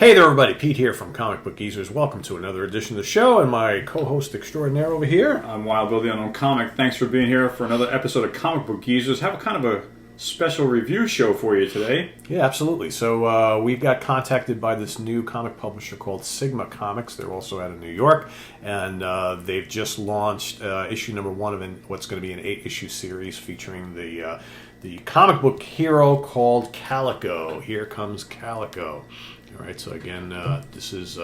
Hey there, everybody. Pete here from Comic Book Geezers. Welcome to another edition of the show, and my co-host extraordinaire over here. I'm Wild Bill, the Unknown Comic. Thanks for being here for another episode of Comic Book Geezers. Have a kind of a special review show for you today. Yeah, absolutely. So we got contacted by this new comic publisher called sigmacomics. They're also out of New York, and they've just launched issue number 1 of what's going to be an 8-issue series featuring the comic book hero called Calico. Here comes Calico. All right, so again, this is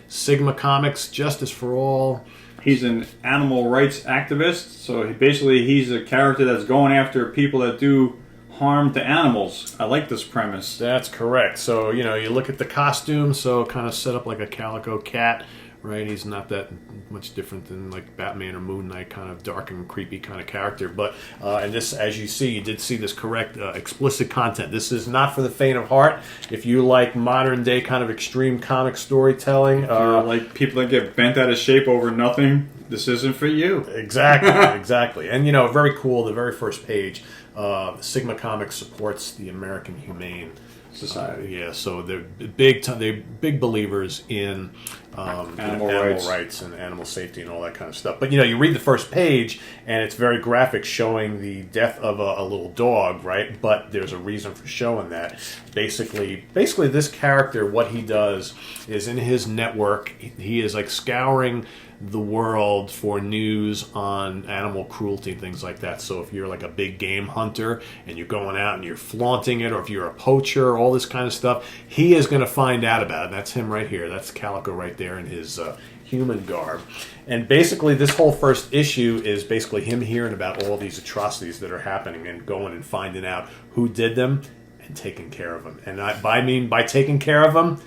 sigmacomics, Justice for All. He's an animal rights activist, so he's a character that's going after people that do harm to animals. I like this premise. That's correct. So, you look at the costume, so kind of set up like a calico cat, right? He's not that much different than like Batman or Moon Knight, kind of dark and creepy kind of character. But, and this, as you see, you did see this correct explicit content. This is not for the faint of heart. If you like modern day kind of extreme comic storytelling. Like people that get bent out of shape over nothing, this isn't for you. Exactly, exactly. And, very cool, the very first page, sigmacomics supports the American Humane Society. Yeah, so they're big believers in animal rights and animal safety and all that kind of stuff. But you read the first page and it's very graphic, showing the death of a little dog, right? But there's a reason for showing that. Basically, this character, what he does is in his network, he is like scouring the world for news on animal cruelty and things like that. So if you're like a big game hunter and you're going out and you're flaunting it, or if you're a poacher, all this kind of stuff, he is going to find out about it. That's him right here. That's Calico right there in his human garb. And basically this whole first issue is basically him hearing about all these atrocities that are happening and going and finding out who did them and taking care of them. And I mean by taking care of them,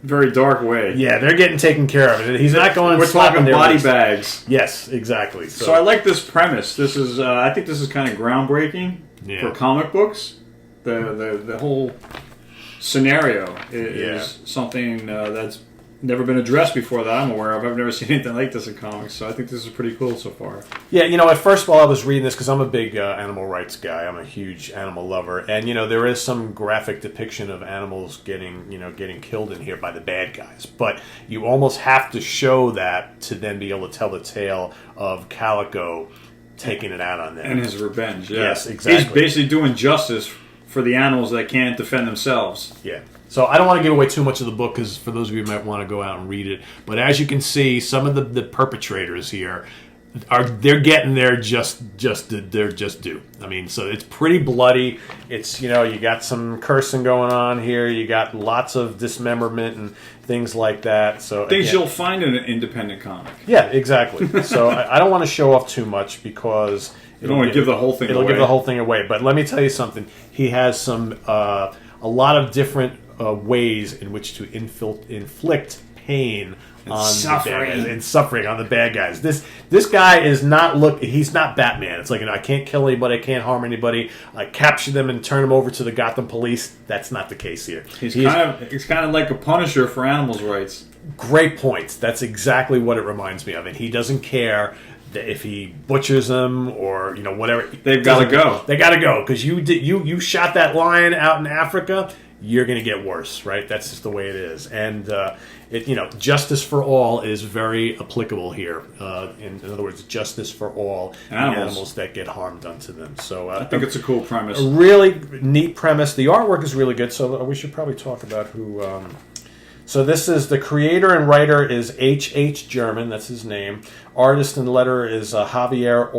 very dark way. Yeah, they're getting taken care of. He's not going. We're talking body bags. Yes, exactly. So I like this premise. This is, I think, this is kind of groundbreaking for comic books. The whole scenario is something that's never been addressed before that I'm aware of. I've never seen anything like this in comics, so I think this is pretty cool so far. Yeah, at first while I was reading this, because I'm a big animal rights guy, I'm a huge animal lover, and there is some graphic depiction of animals getting killed in here by the bad guys, but you almost have to show that to then be able to tell the tale of Calico taking it out on them. And his revenge, Yes, exactly. He's basically doing justice for the animals that can't defend themselves. Yeah. So I don't want to give away too much of the book, because for those of you who might want to go out and read it. But as you can see, some of the perpetrators here they're getting their just due. I mean, so it's pretty bloody. It's you got some cursing going on here. You got lots of dismemberment and things like that. So things you'll find in an independent comic. Yeah, exactly. So I don't want to show off too much, because you don't want to give the whole thing away. It'll give the whole thing away. But let me tell you something. He has some a lot of different ways in which to inflict pain on suffering on the bad guys. This guy is not he's not Batman. It's like, I can't kill anybody, I can't harm anybody, I capture them and turn them over to the Gotham police. That's not the case here. He's kind of like a Punisher for animals' rights. Great points. That's exactly what it reminds me of. And he doesn't care that if he butchers them or whatever. They've got to go. They got to go, because you shot that lion out in Africa. You're going to get worse, right? That's just the way it is. And justice for all is very applicable here. In other words, justice for all animals that get harm done to them. So I think it's a cool premise. A really neat premise. The artwork is really good. So we should probably talk about who. So this is the creator and writer is H.H. German. That's his name. Artist and letterer is Javier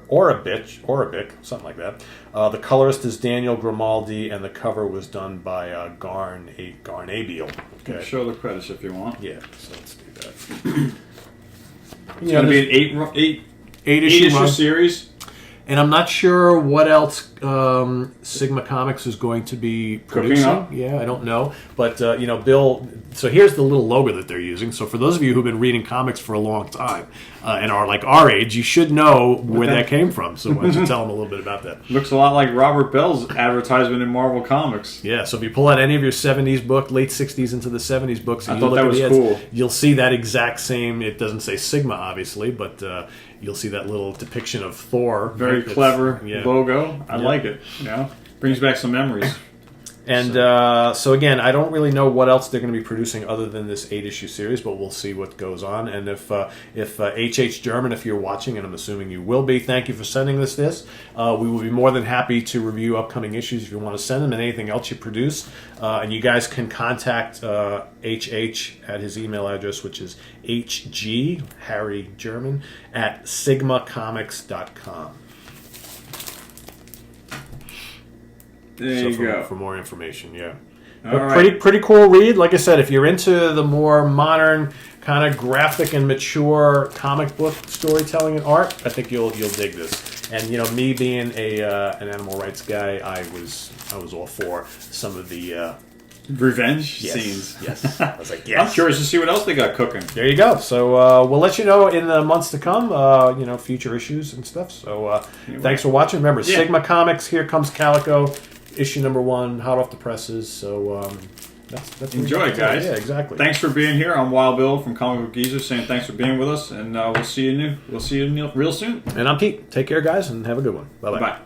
Orabic, something like that. The colorist is Daniel Grimaldi, and the cover was done by Garnabiel. Okay. Show the credits if you want. Yeah, so let's do that. It's going to be an eight issue series. And I'm not sure what else sigmacomics is going to be producing. Yeah, I don't know. But, Bill, so here's the little logo that they're using. So for those of you who've been reading comics for a long time and are like our age, you should know where that came from. So why don't you tell them a little bit about that? Looks a lot like Robert Bell's advertisement in Marvel Comics. Yeah, so if you pull out any of your 70s book, late 60s into the 70s books, and I thought that was cool. You'll see that exact same, it doesn't say Sigma, obviously, but you'll see that little depiction of Thor. Very clever logo. I like it. Brings back some memories. And so again, I don't really know what else they're going to be producing other than this 8-issue series, but we'll see what goes on. And if HH German, if you're watching, and I'm assuming you will be, thank you for sending us this. We will be more than happy to review upcoming issues if you want to send them, and anything else you produce. And you guys can contact HH at his email address, which is HG, Harry German, at sigmacomics.com. There you go. For more information, yeah. Right. Pretty cool read. Like I said, if you're into the more modern, kind of graphic and mature comic book storytelling and art, I think you'll dig this. And me being an animal rights guy, I was all for some of the revenge scenes. Yes, I was like, yes. I'm curious to see what else they got cooking. There you go. So we'll let you know in the months to come. Future issues and stuff. So thanks for watching. Remember, Sigma Comics. Here comes Calico. Issue number 1, hot off the presses. So that's enjoy, guys. Yeah, exactly. Thanks for being here. I'm Wild Bill from Comic Book Geezer, saying thanks for being with us, and we'll see you real soon. And I'm Pete. Take care, guys, and have a good one. Bye-bye. Bye.